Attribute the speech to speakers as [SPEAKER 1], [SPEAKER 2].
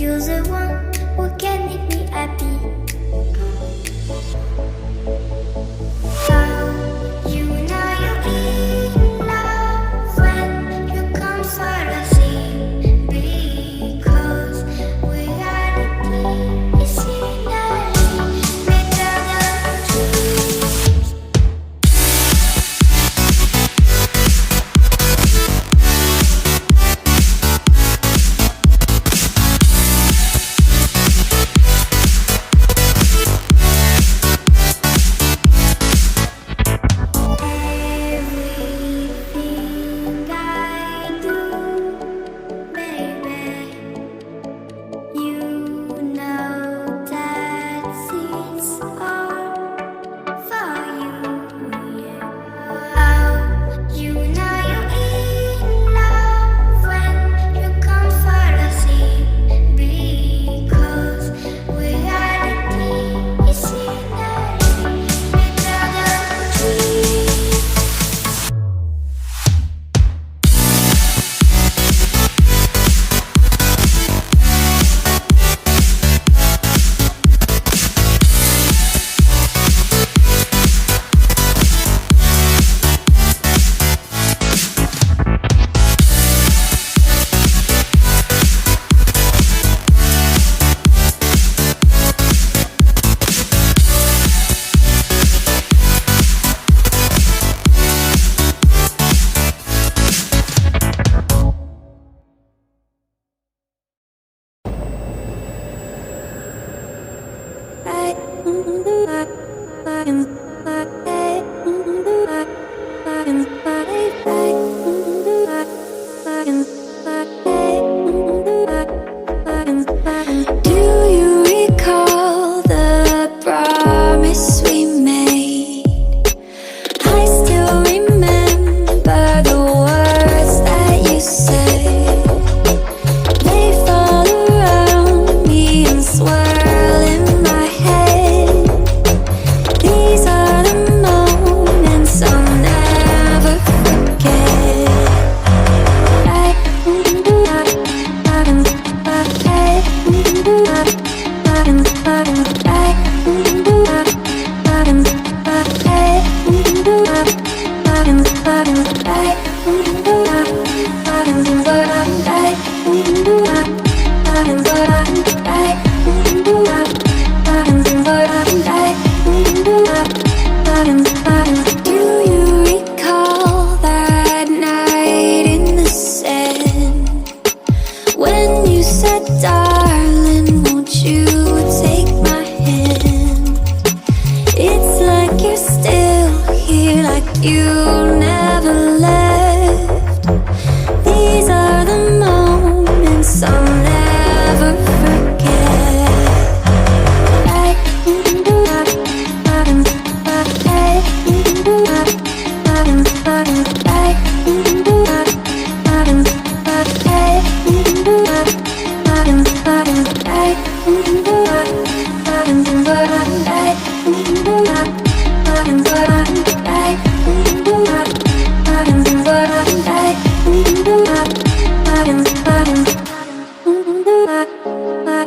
[SPEAKER 1] You're the one who can make me happy. How you know you're in love when you come for the sea. Because reality is finally better than dreams. Everything I do, baby, you know that it's all for you, yeah. How you know you're in love when you come for the sea. Because reality is finally better than dreams. Do you recall the promise we made? I still remember the words that you said. They fall around me and swirl in my head. These are the moments I'll never forget. Do you recall that night in the sand when you said, darling, won't you take my hand? It's like you're still here, like you never left. These are the moments I'll never forget. I